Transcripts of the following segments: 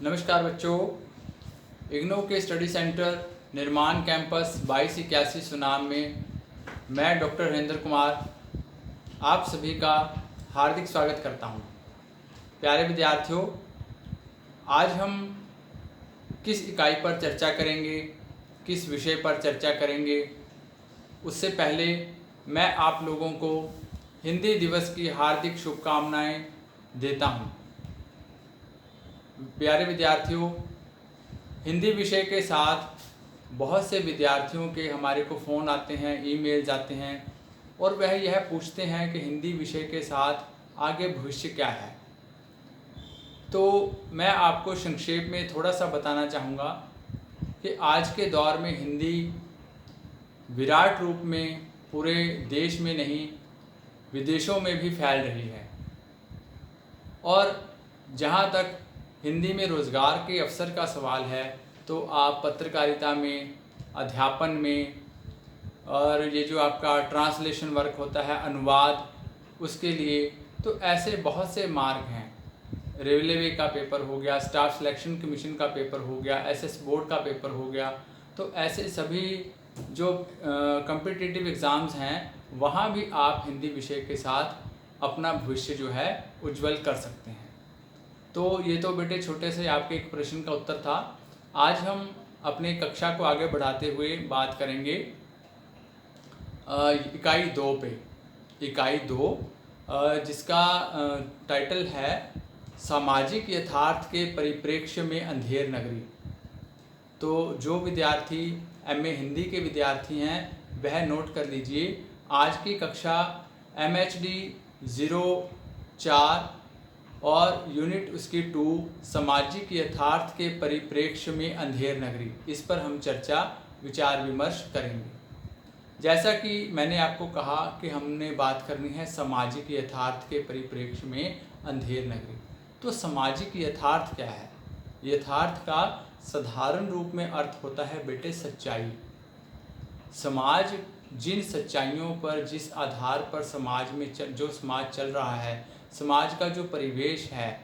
नमस्कार बच्चों, इग्नू के स्टडी सेंटर निर्माण कैंपस 2281 सुनाम में मैं डॉक्टर हरेंद्र कुमार आप सभी का हार्दिक स्वागत करता हूं। प्यारे विद्यार्थियों, आज हम किस इकाई पर चर्चा करेंगे, किस विषय पर चर्चा करेंगे, उससे पहले मैं आप लोगों को हिंदी दिवस की हार्दिक शुभकामनाएं देता हूं। प्यारे विद्यार्थियों, हिंदी विषय के साथ बहुत से विद्यार्थियों के हमारे को फ़ोन आते हैं, ईमेल्स आते हैं और वह यह पूछते हैं कि हिंदी विषय के साथ आगे भविष्य क्या है। तो मैं आपको संक्षेप में थोड़ा सा बताना चाहूँगा कि आज के दौर में हिंदी विराट रूप में पूरे देश में नहीं, विदेशों में भी फैल रही है। और जहाँ तक हिंदी में रोज़गार के अवसर का सवाल है तो आप पत्रकारिता में, अध्यापन में, और ये जो आपका ट्रांसलेशन वर्क होता है, अनुवाद, उसके लिए तो ऐसे बहुत से मार्ग हैं। रेलवे का पेपर हो गया, स्टाफ सिलेक्शन कमीशन का पेपर हो गया, एसएस बोर्ड का पेपर हो गया, तो ऐसे सभी जो कॉम्पिटिटिव एग्ज़ाम्स हैं वहाँ भी आप हिंदी विषय के साथ अपना भविष्य जो है उज्जवल कर सकते हैं। तो ये तो बेटे छोटे से आपके एक प्रश्न का उत्तर था। आज हम अपने कक्षा को आगे बढ़ाते हुए बात करेंगे इकाई 2 पे। इकाई 2 जिसका टाइटल है सामाजिक यथार्थ के परिप्रेक्ष्य में अंधेर नगरी। तो जो विद्यार्थी एमए हिंदी के विद्यार्थी हैं वह नोट कर लीजिए, आज की कक्षा एमएचडी 04 और यूनिट उसकी 2 सामाजिक यथार्थ के परिप्रेक्ष्य में अंधेर नगरी, इस पर हम चर्चा विचार विमर्श करेंगे। जैसा कि मैंने आपको कहा कि हमने बात करनी है सामाजिक यथार्थ के परिप्रेक्ष्य में अंधेर नगरी। तो सामाजिक यथार्थ क्या है? यथार्थ का साधारण रूप में अर्थ होता है बेटे सच्चाई। समाज जिन सच्चाइयों पर, जिस आधार पर समाज में जो समाज चल रहा है, समाज का जो परिवेश है,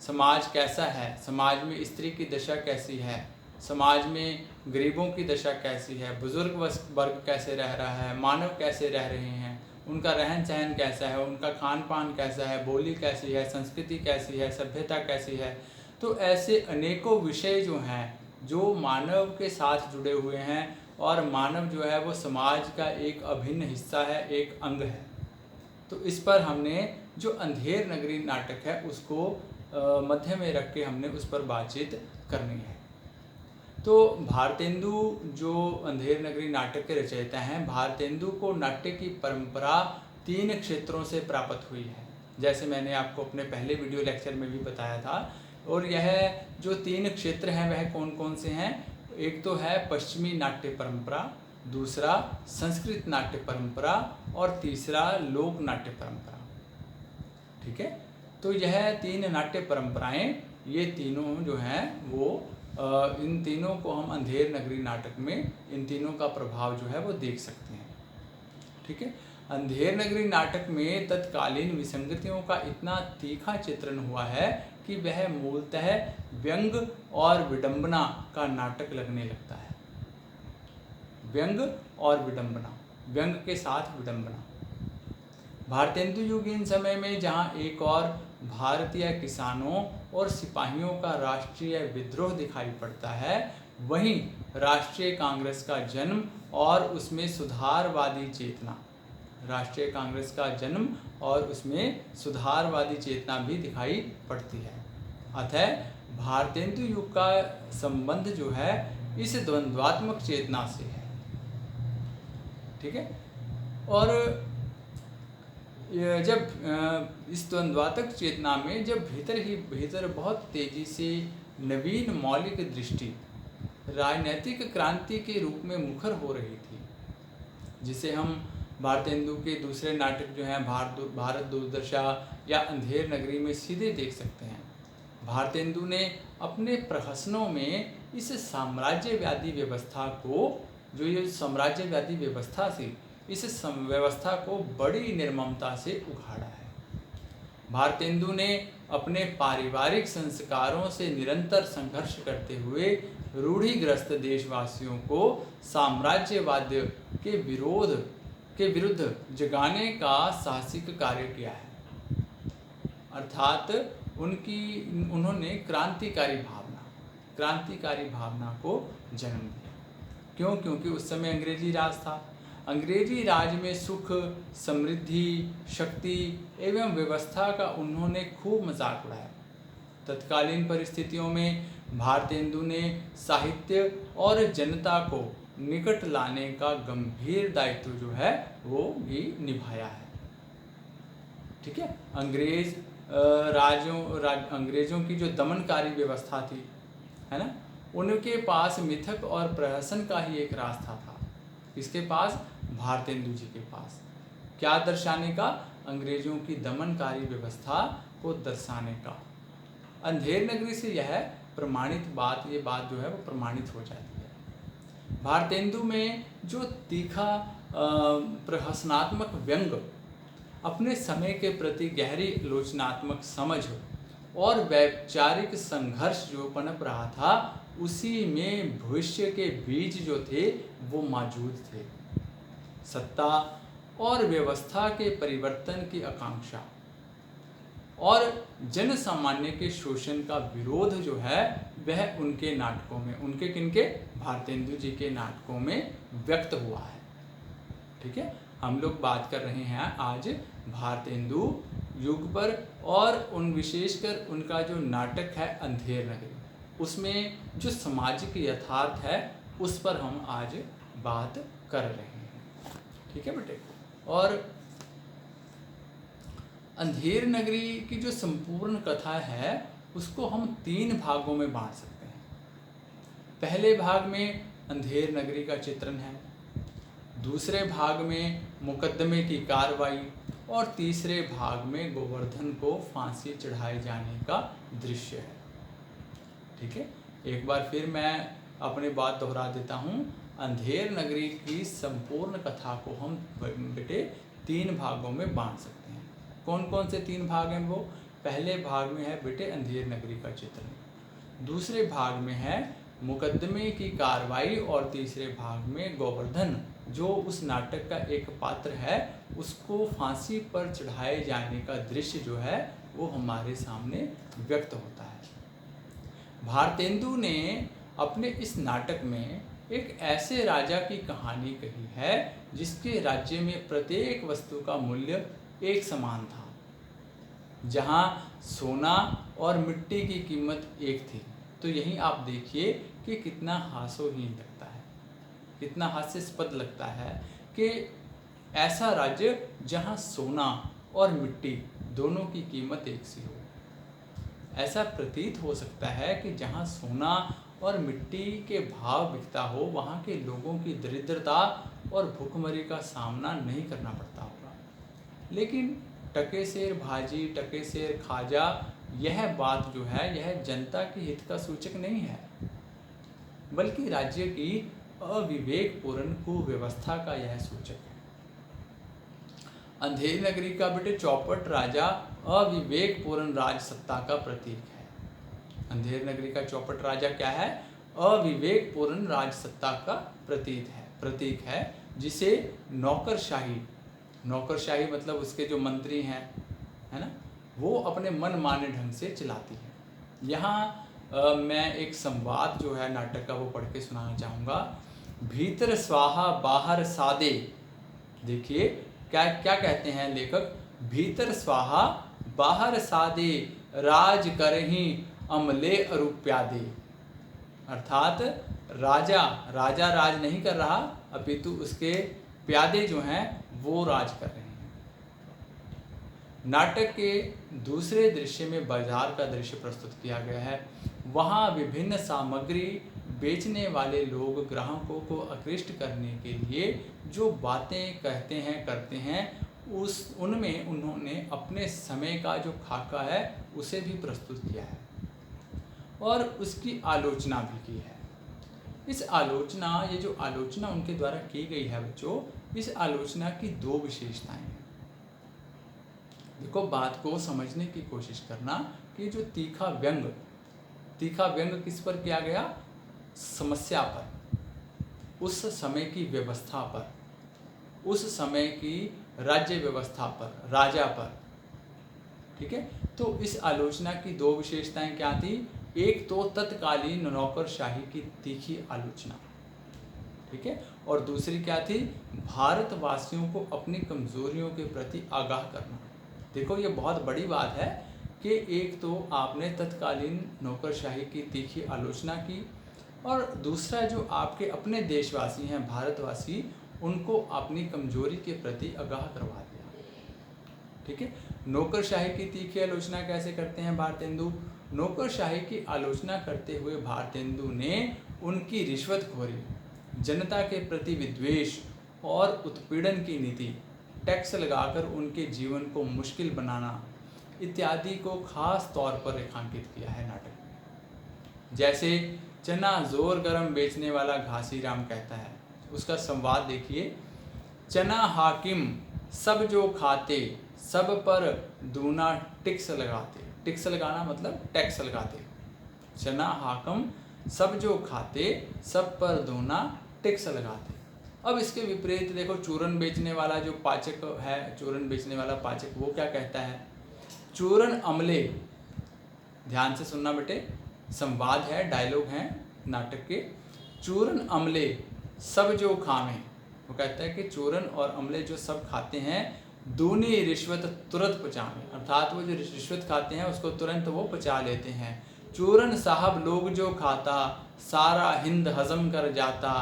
समाज कैसा है, समाज में स्त्री की दशा कैसी है, समाज में गरीबों की दशा कैसी है, बुजुर्ग वर्ग कैसे रह रहा है, मानव कैसे रह रहे हैं, उनका रहन सहन कैसा है, उनका खान पान कैसा है, बोली कैसी है, संस्कृति कैसी है, सभ्यता कैसी है। तो ऐसे अनेकों विषय जो हैं जो मानव के साथ जुड़े हुए हैं और मानव जो है वो समाज का एक अभिन्न हिस्सा है, एक अंग है। तो इस पर हमने जो अंधेर नगरी नाटक है उसको मध्य में रख के हमने उस पर बातचीत करनी है। तो भारतेंदु जो अंधेर नगरी नाटक के रचयिता हैं, भारतेंदु को नाट्य की परंपरा 3 क्षेत्रों से प्राप्त हुई है, जैसे मैंने आपको अपने पहले वीडियो लेक्चर में भी बताया था। और यह जो 3 क्षेत्र हैं वह कौन कौन से हैं? एक तो है पश्चिमी नाट्य परंपरा, दूसरा संस्कृत नाट्य परंपरा और तीसरा लोक नाट्य परंपरा। ठीक है, तो यह 3 नाट्य परंपराएं, ये तीनों जो हैं वो इन तीनों को हम अंधेर नगरी नाटक में इन तीनों का प्रभाव जो है वो देख सकते हैं। ठीक है, अंधेर नगरी नाटक में तत्कालीन विसंगतियों का इतना तीखा चित्रण हुआ है कि वह मूलतः व्यंग और विडंबना का नाटक लगने लगता है। व्यंग और विडंबना, व्यंग के साथ विडंबना। भारतेंदु युगीन समय में जहाँ एक और भारतीय किसानों और सिपाहियों का राष्ट्रीय विद्रोह दिखाई पड़ता है, वहीं राष्ट्रीय कांग्रेस का जन्म और उसमें सुधारवादी चेतना, राष्ट्रीय कांग्रेस का जन्म और उसमें सुधारवादी चेतना भी दिखाई पड़ती है। अतः भारतेंदु युग का संबंध जो है इस द्वंद्वात्मक चेतना से है। ठीक है, और जब इस द्वंद्वात्मक चेतना में जब भीतर ही भीतर बहुत तेजी से नवीन मौलिक दृष्टि राजनैतिक क्रांति के रूप में मुखर हो रही थी, जिसे हम भारतेंदु के दूसरे नाटक जो हैं भारत दुर्दशा या अंधेर नगरी में सीधे देख सकते हैं। भारतेंदु ने अपने प्रहसनों में इस साम्राज्यवादी व्यवस्था को, जो ये साम्राज्यवादी व्यवस्था थी, इस व्यवस्था को बड़ी निर्ममता से उखाड़ा है। भारतेंदु ने अपने पारिवारिक संस्कारों से निरंतर संघर्ष करते हुए रूढ़िग्रस्त देशवासियों को साम्राज्यवाद के विरुद्ध जगाने का साहसिक कार्य किया है। अर्थात उन्होंने क्रांतिकारी भावना को जन्म दिया। क्यों? क्योंकि उस समय अंग्रेजी राज था। अंग्रेजी राज में सुख, समृद्धि, शक्ति एवं व्यवस्था का उन्होंने खूब मजाक उड़ाया। तत्कालीन परिस्थितियों में भारतेंदु ने साहित्य और जनता को निकट लाने का गंभीर दायित्व जो है वो भी निभाया है। ठीक है। अंग्रेजों की जो दमनकारी व्यवस्था थी, है ना, उनके पास मिथक और प्रहसन का ही एक रास्ता था। किसके पास? भारतेंदु जी के पास। क्या दर्शाने का? अंग्रेजों की दमनकारी व्यवस्था को दर्शाने का। अंधेर नगरी से यह प्रमाणित बात, ये बात जो है वो प्रमाणित हो जाती है। भारतेंदु में जो तीखा प्रहसनात्मक व्यंग, अपने समय के प्रति गहरी आलोचनात्मक समझ और वैचारिक संघर्ष जो पनप रहा था, उसी में भविष्य के बीज जो थे वो मौजूद थे। सत्ता और व्यवस्था के परिवर्तन की आकांक्षा और जन सामान्य के शोषण का विरोध जो है वह उनके नाटकों में, उनके किनके? भारतेंदु जी के नाटकों में व्यक्त हुआ है। ठीक है। हम लोग बात कर रहे हैं आज भारतेंदु युग पर, और उन विशेषकर उनका जो नाटक है अंधेर नगरी, उसमें जो सामाजिक यथार्थ है उस पर हम आज बात कर रहे हैं। ठीक है बेटे। और अंधेर नगरी की जो संपूर्ण कथा है उसको हम 3 भागों में बांट सकते हैं। पहले भाग में अंधेर नगरी का चित्रण है, दूसरे भाग में मुकदमे की कार्रवाई, और तीसरे भाग में गोवर्धन को फांसी चढ़ाए जाने का दृश्य है। ठीक है। एक बार फिर मैं अपनी बात दोहरा देता हूँ। अंधेर नगरी की संपूर्ण कथा को हम बेटे 3 भागों में बांट सकते हैं। कौन कौन से 3 भाग हैं वो? पहले भाग में है बेटे अंधेर नगरी का चित्रण, दूसरे भाग में है मुकदमे की कार्रवाई, और तीसरे भाग में गोवर्धन जो उस नाटक का एक पात्र है उसको फांसी पर चढ़ाए जाने का दृश्य जो है वो हमारे सामने व्यक्त होता है। भारतेंदु ने अपने इस नाटक में एक ऐसे राजा की कहानी कही है जिसके राज्य में प्रत्येक वस्तु का मूल्य एक समान था, जहां सोना और मिट्टी की कीमत एक थी। तो यही आप देखिए कि कितना हास्यहीन लगता है, कितना हास्यास्पद लगता है कि ऐसा राज्य जहां सोना और मिट्टी दोनों की कीमत एक सी हो। ऐसा प्रतीत हो सकता है कि जहां सोना और मिट्टी के भाव बिकता हो वहाँ के लोगों की दरिद्रता और भूखमरी का सामना नहीं करना पड़ता होगा। लेकिन टके सेर भाजी, टके सेर खाजा, यह बात जो है यह जनता की हित का सूचक नहीं है, बल्कि राज्य की अविवेकपूर्ण कुव्यवस्था का यह सूचक है। अंधेरी नगरी का बेटे चौपट राजा अविवेकपूर्ण राज सत्ता का प्रतीक है। अंधेर नगरी का चौपट राजा क्या है? अविवेकपूर्ण राज सत्ता का प्रतीक है, जिसे नौकरशाही मतलब उसके जो मंत्री हैं, है ना, वो अपने मन माने ढंग से चलाती है। यहाँ मैं एक संवाद जो है नाटक का वो पढ़ के सुनाना चाहूँगा। भीतर स्वाहा बाहर सादे। देखिए क्या क्या कहते हैं लेखक। भीतर स्वाहा बाहर सादे, राज करही अमले अरुप्यादे। अर्थात राजा राज नहीं कर रहा, अपितु उसके प्यादे जो हैं वो राज कर रहे हैं। नाटक के दूसरे दृश्य में बाजार का दृश्य प्रस्तुत किया गया है। वहाँ विभिन्न सामग्री बेचने वाले लोग ग्राहकों को आकृष्ट करने के लिए जो बातें कहते हैं करते हैं, उनमें उन्होंने अपने समय का जो खाका है उसे भी प्रस्तुत किया है और उसकी आलोचना भी की है। ये जो आलोचना उनके द्वारा की गई है बच्चों, इस आलोचना की 2 विशेषताएं हैं। देखो, बात को समझने की कोशिश करना कि जो तीखा व्यंग किस पर किया गया? समस्या पर, उस समय की व्यवस्था पर, उस समय की राज्य व्यवस्था पर, राजा पर। ठीक है, तो इस आलोचना की दो विशेषताएं क्या थी? एक तो तत्कालीन नौकरशाही की तीखी आलोचना, ठीक है, और दूसरी क्या थी? भारतवासियों को अपनी कमजोरियों के प्रति आगाह करना। देखो, ये बहुत बड़ी बात है कि एक तो आपने तत्कालीन नौकरशाही की तीखी आलोचना की, और दूसरा जो आपके अपने देशवासी हैं, भारतवासी, उनको अपनी कमजोरी के प्रति आगाह करवा दिया। ठीक है, नौकरशाही की तीखी आलोचना कैसे करते हैं भारतेंदु? नौकरशाही की आलोचना करते हुए भारतेंदु ने उनकी रिश्वतखोरी, जनता के प्रति विद्वेष और उत्पीड़न की नीति, टैक्स लगाकर उनके जीवन को मुश्किल बनाना इत्यादि को खास तौर पर रेखांकित किया है नाटक में। जैसे चना जोर गरम बेचने वाला घासीराम कहता है, उसका संवाद देखिए। चना हाकिम सब जो खाते, सब पर दूना टिक्स लगाते। टिक्स लगाना मतलब टैक्स लगाते। चना हाकिम सब जो खाते, सब पर दूना टिक्स लगाते। अब इसके विपरीत देखो, चूरन बेचने वाला जो पाचक है, चूरन बेचने वाला पाचक, वो क्या कहता है? चूरन अमले, ध्यान से सुनना बेटे, संवाद है, डायलॉग हैं नाटक के। चूरन अमले सब जो खावे, वो कहता है कि चूरन और अमले जो सब खाते हैं, दूनी रिश्वत तुरंत पचावे, अर्थात वो जो रिश्वत खाते हैं उसको तुरंत वो पचा लेते हैं। चूरन साहब लोग जो खाता, सारा हिंद हजम कर जाता।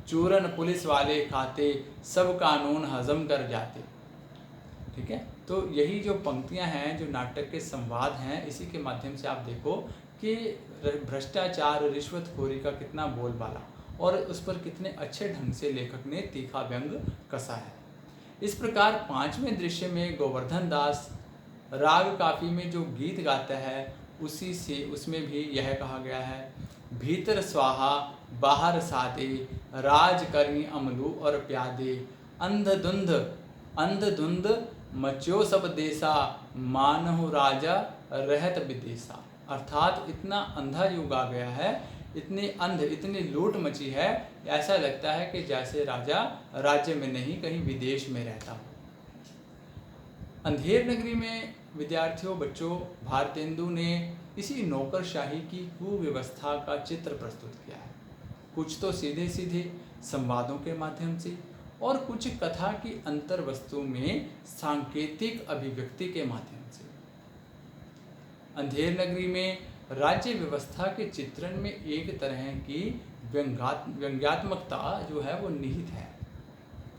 चूरन पुलिस वाले खाते, सब कानून हजम कर जाते। ठीक है, तो यही जो पंक्तियां हैं, जो नाटक के संवाद हैं, इसी के माध्यम से आप देखो कि भ्रष्टाचार, रिश्वतखोरी का कितना बोलबाला, और उस पर कितने अच्छे ढंग से लेखक ने तीखा व्यंग कसा है। इस प्रकार पांचवें दृश्य में गोवर्धन दास राग काफी में जो गीत गाता है, उसी से उसमें भी यह कहा गया है, भीतर स्वाहा बाहर सादे, राज करी अमलू और प्यादे, अंधधुंध मच्यो सब देसा, मानहु राजा रहत विदेशा। अर्थात इतना अंधा युग आ गया है, इतनी लूट मची है, ऐसा लगता है कि जैसे राजा राज्य में नहीं, कहीं विदेश में रहता हो। अंधेर नगरी में विद्यार्थियों, बच्चों, भारतेंदु ने इसी नौकरशाही की कुव्यवस्था का चित्र प्रस्तुत किया है। कुछ तो सीधे सीधे संवादों के माध्यम से, और कुछ कथा की अंतर वस्तु में सांकेतिक अभिव्यक्ति के माध्यम से। अंधेर नगरी में राज्य व्यवस्था के चित्रण में एक तरह की व्यंग्यात्मकता जो है वो निहित है।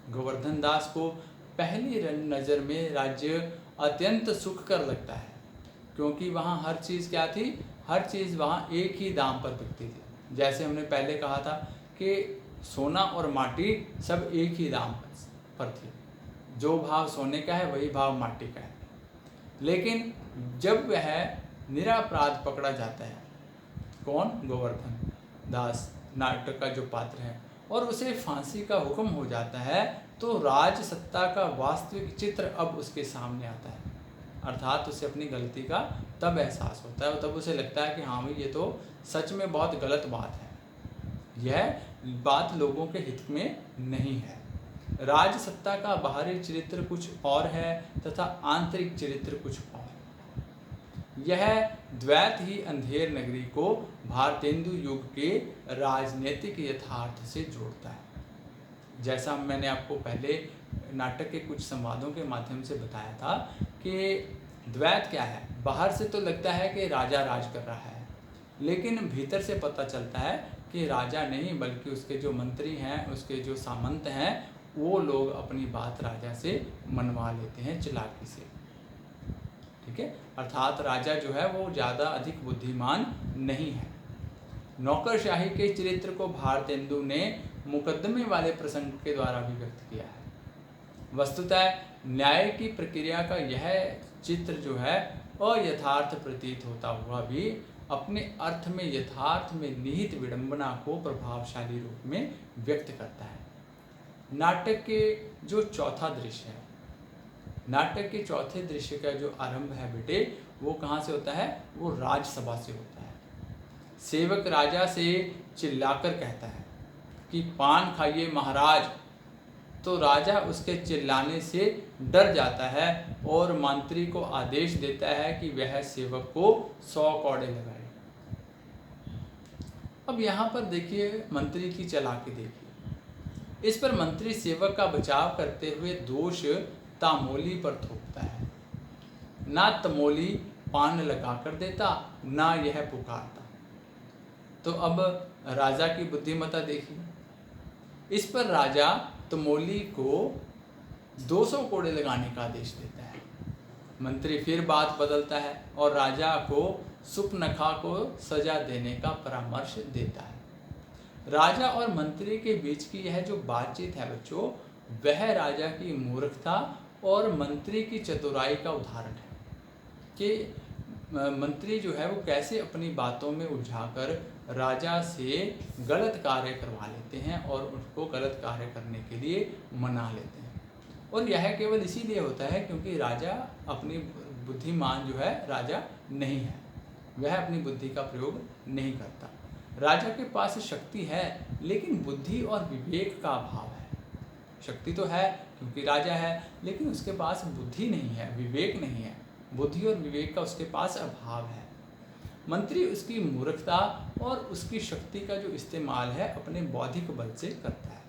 गोवर्धन दास को पहली नज़र में राज्य अत्यंत सुखकर लगता है, क्योंकि वहाँ हर चीज़ क्या थी? हर चीज़ वहाँ एक ही दाम पर बिकती थी। जैसे हमने पहले कहा था कि सोना और माटी सब एक ही दाम पर थी। जो भाव सोने का है वही भाव माटी का है। लेकिन जब वह निरपराध पकड़ा जाता है, कौन? गोवर्धन दास नाटक का जो पात्र है, और उसे फांसी का हुक्म हो जाता है, तो राज सत्ता का वास्तविक चित्र अब उसके सामने आता है। अर्थात उसे अपनी गलती का तब एहसास होता है, और तब उसे लगता है कि हाँ भाई, ये तो सच में बहुत गलत बात है, यह बात लोगों के हित में नहीं है। राज सत्ता का बाहरी चरित्र कुछ और है तथा आंतरिक चरित्र कुछ और। यह द्वैत ही अंधेर नगरी को भारतेंदु युग के राजनीतिक यथार्थ से जोड़ता है। जैसा मैंने आपको पहले नाटक के कुछ संवादों के माध्यम से बताया था कि द्वैत क्या है। बाहर से तो लगता है कि राजा राज कर रहा है, लेकिन भीतर से पता चलता है कि राजा नहीं, बल्कि उसके जो मंत्री हैं, उसके जो सामंत हैं, वो लोग अपनी बात राजा से मनवा लेते हैं चालाकी से। ठीक है, अर्थात राजा जो है वो ज़्यादा अधिक बुद्धिमान नहीं है। नौकरशाही के चरित्र को भारतेंदु ने मुकदमे वाले प्रसंग के द्वारा भी व्यक्त किया है। वस्तुतः न्याय की प्रक्रिया का यह चित्र जो है अयथार्थ प्रतीत होता हुआ भी अपने अर्थ में यथार्थ में निहित विडंबना को प्रभावशाली रूप में व्यक्त करता है। नाटक के जो चौथा दृश्य है, नाटक के चौथे दृश्य का जो आरंभ है बेटे, वो कहाँ से होता है? वो राजसभा से होता है। सेवक राजा से चिल्लाकर कहता है कि पान खाइए महाराज। तो राजा उसके चिल्लाने से डर जाता है और मंत्री को आदेश देता है कि वह सेवक को 100 कौड़े लगाए। अब यहाँ पर देखिए मंत्री की चालाकी देखिए। इस पर मंत्री सेवक का बचाव करते हुए दोष तामोली पर थोपता है। ना तमोली पान लगा कर देता, ना यह पुकारता। तो अब राजा की बुद्धिमत्ता देखिए। इस पर राजा तमोली को 200 कोड़े लगाने का आदेश देता है। मंत्री फिर बात बदलता है और राजा को सुपनखा को सजा देने का परामर्श देता है। राजा और मंत्री के बीच की यह जो बातचीत है बच्चों, वह राजा की मूर्खता और मंत्री की चतुराई का उदाहरण है कि मंत्री जो है वो कैसे अपनी बातों में उलझाकर राजा से गलत कार्य करवा लेते हैं और उनको गलत कार्य करने के लिए मना लेते हैं। और यह केवल इसीलिए होता है क्योंकि राजा अपनी बुद्धिमान जो है राजा नहीं है, वह अपनी बुद्धि का प्रयोग नहीं करता। राजा के पास शक्ति है लेकिन बुद्धि और विवेक का अभाव है। शक्ति तो है क्योंकि राजा है, लेकिन उसके पास बुद्धि नहीं है, विवेक नहीं है। बुद्धि और विवेक का उसके पास अभाव है। मंत्री उसकी मूर्खता और उसकी शक्ति का जो इस्तेमाल है अपने बौद्धिक बल से करता है।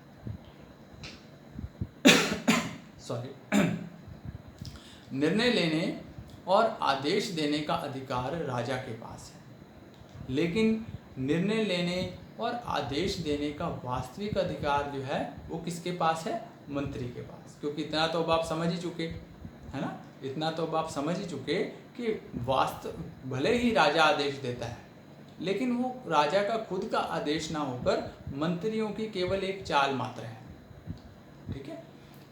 निर्णय लेने और आदेश देने का अधिकार राजा के पास है, लेकिन निर्णय लेने और आदेश देने का वास्तविक अधिकार जो है वो किसके पास है? मंत्री के पास। क्योंकि इतना तो अब आप समझ ही चुके, है ना, इतना तो अब आप समझ ही चुके कि भले ही राजा आदेश देता है, लेकिन वो राजा का खुद का आदेश ना होकर मंत्रियों की केवल एक चाल मात्र है। ठीक है,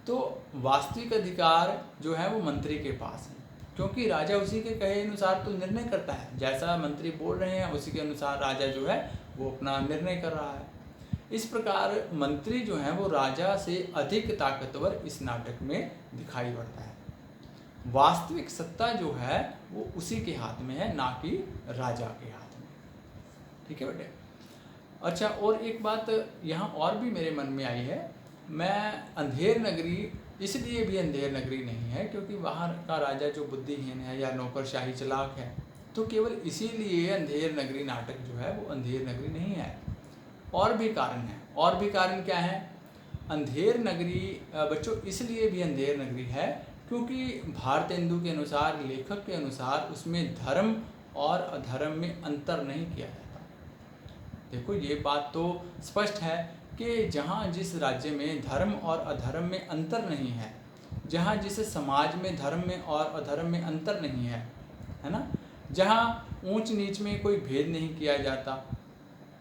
तो वास्तविक अधिकार जो है वो मंत्री के पास है, क्योंकि राजा उसी के कहे अनुसार तो निर्णय करता है। जैसा मंत्री बोल रहे हैं उसी के अनुसार राजा जो है वो अपना निर्णय कर रहा है। इस प्रकार मंत्री जो है वो राजा से अधिक ताकतवर इस नाटक में दिखाई पड़ता है। वास्तविक सत्ता जो है वो उसी के हाथ में है, ना कि राजा के हाथ में। ठीक है बेटे। अच्छा, और एक बात यहाँ और भी मेरे मन में आई है। मैं अंधेर नगरी इसलिए भी अंधेर नगरी नहीं है क्योंकि वहाँ का राजा जो बुद्धिहीन है या नौकरशाही चालाक है, तो केवल इसीलिए अंधेर नगरी नाटक जो है वो अंधेर नगरी नहीं है। और भी कारण है। और भी कारण क्या है? अंधेर नगरी बच्चों इसलिए भी अंधेर नगरी है क्योंकि भारतेंदु के अनुसार, लेखक के अनुसार, उसमें धर्म और अधर्म में अंतर नहीं किया जाता। देखो ये बात तो स्पष्ट है कि जहाँ जिस राज्य में धर्म और अधर्म में अंतर नहीं है, जहाँ जिस समाज में धर्म में और अधर्म में अंतर नहीं है, है ना, जहाँ ऊंच नीच में कोई भेद नहीं किया जाता,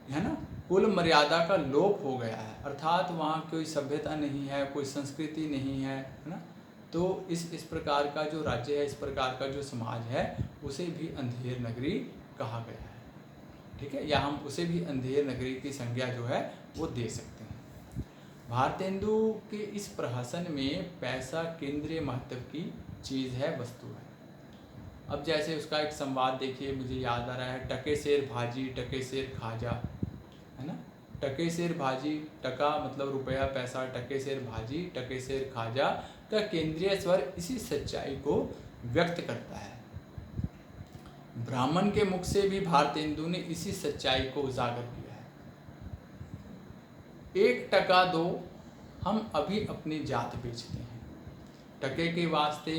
है ना, कुल मर्यादा का लोप हो गया है, अर्थात वहाँ कोई सभ्यता नहीं है, कोई संस्कृति नहीं है, है ना, तो इस प्रकार का जो राज्य है, इस प्रकार का जो समाज है, उसे भी अंधेर नगरी कहा गया है। ठीक है, या हम उसे भी अंधेर नगरी की संज्ञा जो है वो दे सकते हैं। भारतेंदु के इस प्रहसन में पैसा केंद्रीय महत्व की चीज़ है, वस्तु है। अब जैसे उसका एक संवाद देखिए, मुझे याद आ रहा है, टके सेर भाजी टके सेर खाजा, है ना। टके सेर भाजी, टका मतलब रुपया पैसा, टके सेर भाजी टके सेर खाजा का केंद्रीय स्वर इसी सच्चाई को व्यक्त करता है। ब्राह्मण के मुख से भी भारतेंदु ने इसी सच्चाई को उजागर किया है। 1 टका दो, हम अभी अपनी जात बेचते हैं। टके के वास्ते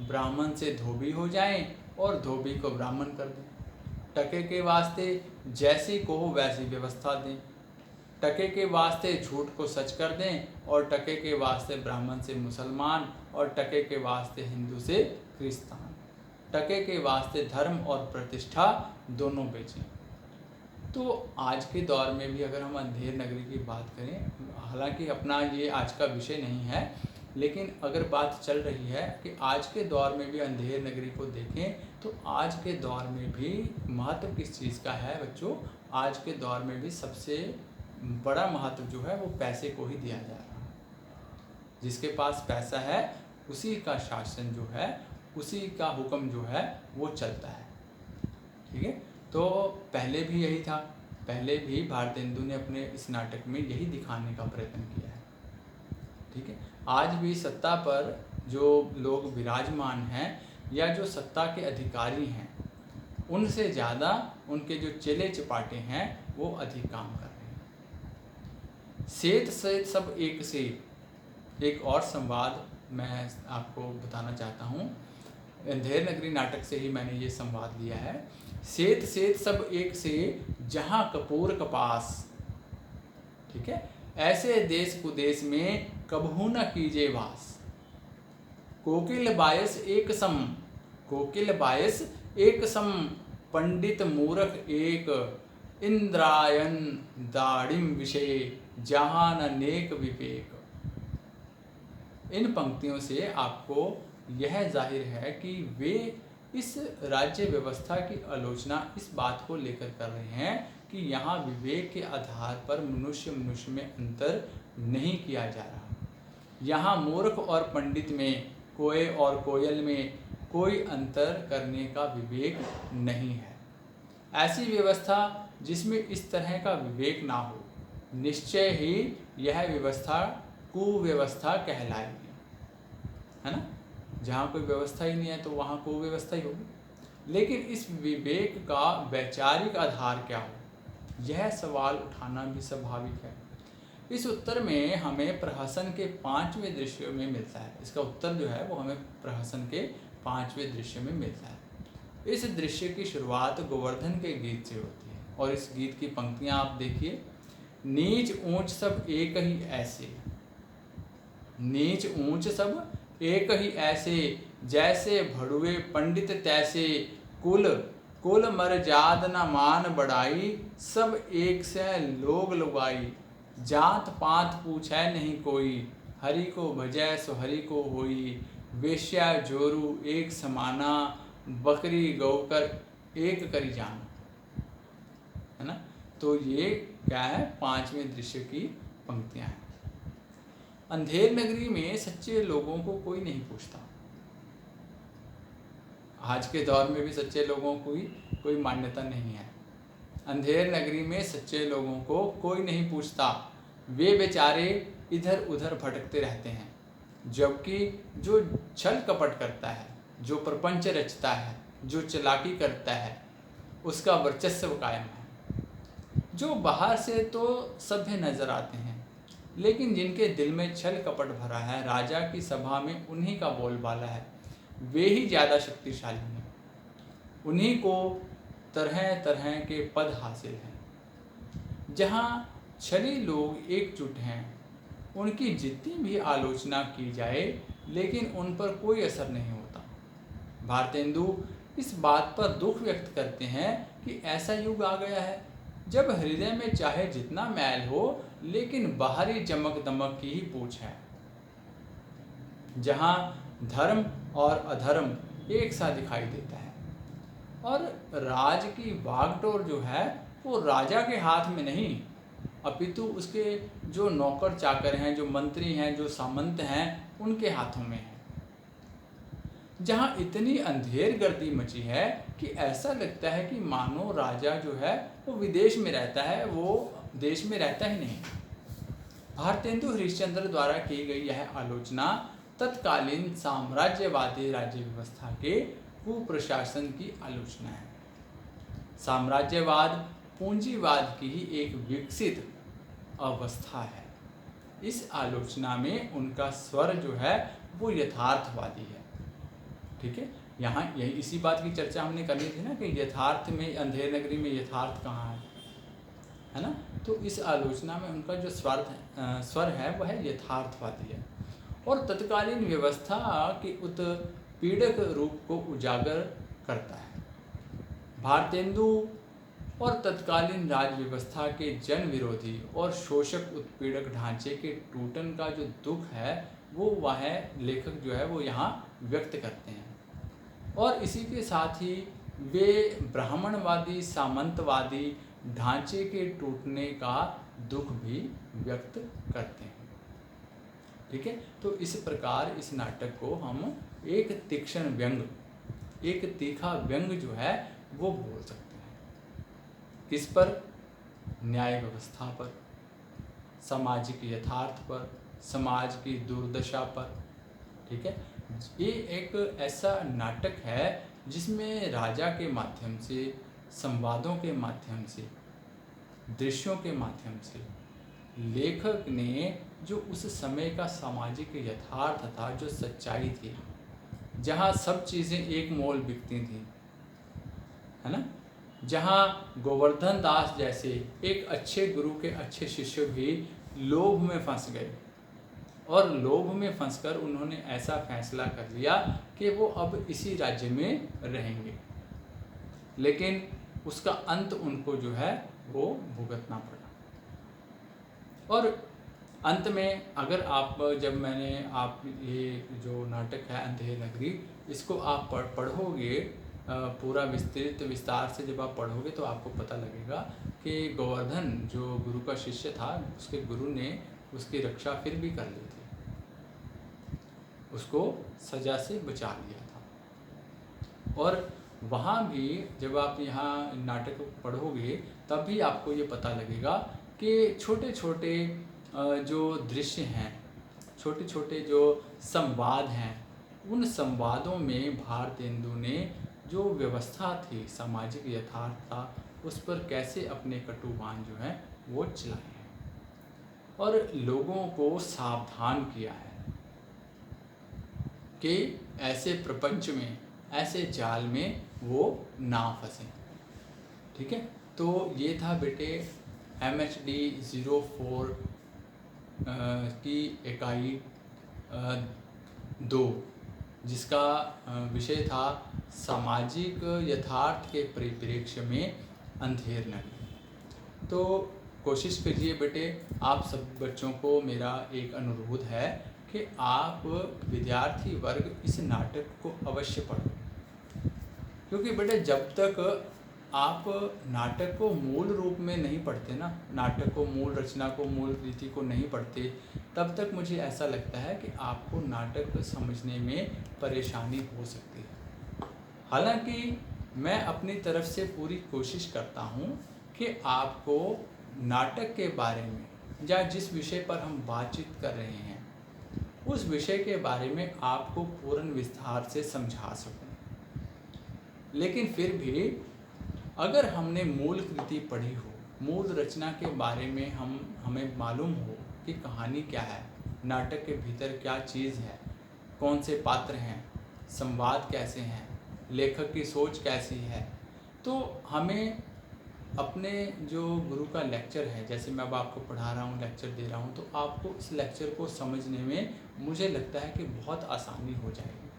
ब्राह्मण से धोबी हो जाएं और धोबी को ब्राह्मण कर दें। टके के वास्ते जैसी को हो वैसी व्यवस्था दें। टके के वास्ते झूठ को सच कर दें और टके के वास्ते ब्राह्मण से मुसलमान और टके के वास्ते हिंदू से क्रिस्तान। टके के वास्ते धर्म और प्रतिष्ठा दोनों बेचें। तो आज के दौर में भी अगर हम अंधेर नगरी की बात करें, हालांकि अपना ये आज का विषय नहीं है, लेकिन अगर बात चल रही है कि आज के दौर में भी अंधेर नगरी को देखें, तो आज के दौर में भी महत्व किस चीज़ का है बच्चों? आज के दौर में भी सबसे बड़ा महत्व जो है वो पैसे को ही दिया जा रहा है। जिसके पास पैसा है उसी का शासन जो है, उसी का हुक्म जो है वो चलता है। ठीक है, तो पहले भी यही था, पहले भी भारतेंदु ने अपने इस नाटक में यही दिखाने का प्रयत्न किया है। ठीक है, आज भी सत्ता पर जो लोग विराजमान हैं या जो सत्ता के अधिकारी हैं, उनसे ज़्यादा उनके जो चेले चपाटे हैं वो अधिक काम कर रहे हैं। सेठ से सब एक से एक और संवाद मैं आपको बताना चाहता हूँ। अंधेर नगरी नाटक से ही मैंने ये संवाद लिया है। सेठ सेठ सब एक से जहाँ कपूर कपास। ठीक है, ऐसे देश कुदेश में कबहू न कीजे वास। कोकिल बायस एक सम, कोकिल बायस एक सम, पंडित मूर्ख एक, इंद्रायन दाड़िम विषय, जहान अनेक विवेक। इन पंक्तियों से आपको यह जाहिर है कि वे इस राज्य व्यवस्था की आलोचना इस बात को लेकर कर रहे हैं कि यहाँ विवेक के आधार पर मनुष्य मनुष्य में अंतर नहीं किया जा रहा। यहाँ मूर्ख और पंडित में, कोय और कोयल में कोई अंतर करने का विवेक नहीं है। ऐसी व्यवस्था जिसमें इस तरह का विवेक ना हो, निश्चय ही यह व्यवस्था कुव्यवस्था कहलाएगी, है ना। जहाँ कोई व्यवस्था ही नहीं है तो वहाँ कुव्यवस्था ही होगी। लेकिन इस विवेक का वैचारिक आधार क्या हो, यह सवाल उठाना भी स्वाभाविक है। इस उत्तर में हमें प्रहसन के 5वें दृश्य में मिलता है। इसका उत्तर जो है वो हमें प्रहसन के 5वें दृश्य में मिलता है। इस दृश्य की शुरुआत गोवर्धन के गीत से होती है और इस गीत की पंक्तियां आप देखिए। नीच ऊंच सब एक ही ऐसे, नीच ऊंच सब एक ही ऐसे, जैसे भड़ुए पंडित तैसे, कुल कुल मर्जाद न मान बढ़ाई, सब एक से लोग लुगाई, जात पात पूछै नहीं कोई, हरि को भजै सो हरि को होई, वेश्या जोरू एक समाना, बकरी गौकर एक करी जाना, है ना। तो ये क्या है, 5वें दृश्य की पंक्तियां हैं। अंधेर नगरी में सच्चे लोगों को कोई नहीं पूछता। आज के दौर में भी सच्चे लोगों की कोई मान्यता नहीं है। अंधेर नगरी में सच्चे लोगों को कोई नहीं पूछता, वे बेचारे इधर उधर भटकते रहते हैं। जबकि जो छल कपट करता है, जो प्रपंच रचता है, जो चालाकी करता है, उसका वर्चस्व कायम है। जो बाहर से तो सभ्य नजर आते हैं, लेकिन जिनके दिल में छल कपट भरा है, राजा की सभा में उन्हीं का बोलबाला है, वे ही ज़्यादा शक्तिशाली हैं। उन्हीं को तरह तरह के पद हासिल हैं। जहाँ छली लोग एकजुट हैं, उनकी जितनी भी आलोचना की जाए लेकिन उन पर कोई असर नहीं होता। भारतेंदु इस बात पर दुख व्यक्त करते हैं कि ऐसा युग आ गया है जब हृदय में चाहे जितना मैल हो, लेकिन बाहरी चमक दमक की ही पूछ है। जहाँ धर्म और अधर्म एक सा दिखाई देता है और राज की बागडोर जो है वो राजा के हाथ में नहीं, अपितु उसके जो नौकर चाकर हैं, जो मंत्री हैं, जो सामंत हैं, उनके हाथों में है। जहाँ इतनी अंधेर गर्दी मची है कि ऐसा लगता है कि मानो राजा जो है वो विदेश में रहता है, वो देश में रहता ही नहीं। भारतेंदु हरिश्चंद्र द्वारा की गई यह आलोचना तत्कालीन साम्राज्यवादी राज्य व्यवस्था के कुप्रशासन की आलोचना है। साम्राज्यवाद पूंजीवाद की ही एक विकसित अवस्था है। इस आलोचना में उनका स्वर जो है वो यथार्थवादी है। ठीक है, यहाँ यही इसी बात की चर्चा हमने करनी थी ना कि यथार्थ में, अंधेर नगरी में यथार्थ कहाँ है ना। तो इस आलोचना में उनका जो स्वर है वह यथार्थवादी है और तत्कालीन व्यवस्था के उत्पीड़क रूप को उजागर करता है। भारतेंदु और तत्कालीन राज व्यवस्था के जन विरोधी और शोषक उत्पीड़क ढांचे के टूटन का जो दुख है वो वह लेखक जो है वो यहाँ व्यक्त करते हैं। और इसी के साथ ही वे ब्राह्मणवादी सामंतवादी ढांचे के टूटने का दुख भी व्यक्त करते हैं। ठीक है। तो इस प्रकार इस नाटक को हम एक तीक्ष्ण व्यंग, एक तीखा व्यंग जो है वो बोल सकते हैं। किस पर? न्याय व्यवस्था पर, सामाजिक यथार्थ पर, समाज की दुर्दशा पर। ठीक है। ये एक ऐसा नाटक है जिसमें राजा के माध्यम से, संवादों के माध्यम से, दृश्यों के माध्यम से लेखक ने जो उस समय का सामाजिक यथार्थ था, जो सच्चाई थी, जहाँ सब चीज़ें एक मोल बिकती थी, है ना, जहाँ गोवर्धन दास जैसे एक अच्छे गुरु के अच्छे शिष्य भी लोभ में फंस गए और लोभ में फंसकर उन्होंने ऐसा फैसला कर लिया कि वो अब इसी राज्य में रहेंगे, लेकिन उसका अंत उनको जो है वो भुगतना पड़ा। और अंत में अगर आप, जब मैंने आप ये जो नाटक है अंधेर नगरी, इसको आप पढ़ोगे पूरा विस्तार से जब आप पढ़ोगे तो आपको पता लगेगा कि गोवर्धन जो गुरु का शिष्य था, उसके गुरु ने उसकी रक्षा फिर भी कर ली थी, उसको सजा से बचा लिया था। और वहाँ भी जब आप यहाँ नाटक को पढ़ोगे तब भी आपको ये पता लगेगा कि छोटे छोटे जो दृश्य हैं, छोटे छोटे जो संवाद हैं, उन संवादों में भारतेंदु ने जो व्यवस्था थी, सामाजिक यथार्थ था, उस पर कैसे अपने कटुबान जो हैं वो चलाए हैं और लोगों को सावधान किया है कि ऐसे प्रपंच में, ऐसे जाल में वो ना फंसें। ठीक है। तो ये था बेटे MHD 04 की इकाई 2, जिसका विषय था सामाजिक यथार्थ के परिप्रेक्ष्य में अंधेर नगरी। तो कोशिश कीजिए बेटे, आप सब बच्चों को मेरा एक अनुरोध है कि आप विद्यार्थी वर्ग इस नाटक को अवश्य पढ़ो, क्योंकि बेटे जब तक आप नाटक को मूल रूप में नहीं पढ़ते ना, नाटक को, मूल रचना को, मूल रीति को नहीं पढ़ते, तब तक मुझे ऐसा लगता है कि आपको नाटक समझने में परेशानी हो सकती है। हालांकि मैं अपनी तरफ से पूरी कोशिश करता हूँ कि आपको नाटक के बारे में, या जिस विषय पर हम बातचीत कर रहे हैं, उस विषय के बारे में आपको पूर्ण विस्तार से समझा सकूं। लेकिन फिर भी अगर हमने मूल कृति पढ़ी हो, मूल रचना के बारे में हमें मालूम हो कि कहानी क्या है, नाटक के भीतर क्या चीज़ है, कौन से पात्र हैं, संवाद कैसे हैं, लेखक की सोच कैसी है, तो हमें अपने जो गुरु का लेक्चर है, जैसे मैं अब आपको पढ़ा रहा हूँ, लेक्चर दे रहा हूँ, तो आपको इस लेक्चर को समझने में मुझे लगता है कि बहुत आसानी हो जाएगी।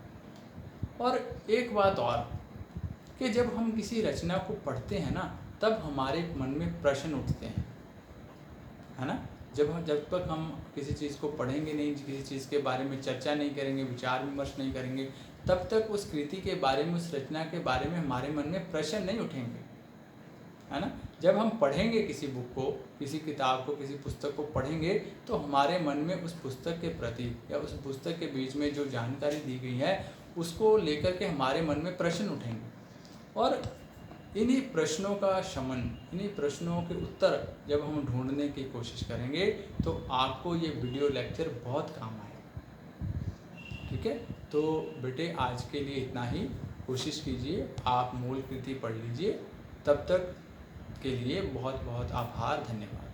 और एक बात और, कि जब हम किसी रचना को पढ़ते हैं ना, तब हमारे मन में प्रश्न उठते हैं, है ना। जब तक हम किसी चीज़ को पढ़ेंगे नहीं, किसी चीज़ के बारे में चर्चा नहीं करेंगे, विचार विमर्श नहीं करेंगे, तब तक उस कृति के बारे में, उस रचना के बारे में हमारे मन में प्रश्न नहीं उठेंगे, है ना। जब हम पढ़ेंगे किसी बुक को, किसी किताब को, किसी पुस्तक को पढ़ेंगे, तो हमारे मन में उस पुस्तक के प्रति या उस पुस्तक के बीच में जो जानकारी दी गई है, उसको लेकर के हमारे मन में प्रश्न उठेंगे। और इन्हीं प्रश्नों का शमन, इन्हीं प्रश्नों के उत्तर जब हम ढूंढने की कोशिश करेंगे, तो आपको ये वीडियो लेक्चर बहुत काम आएगा। ठीक है। तो बेटे आज के लिए इतना ही। कोशिश कीजिए आप मूल कृति पढ़ लीजिए। तब तक के लिए बहुत बहुत आभार, धन्यवाद।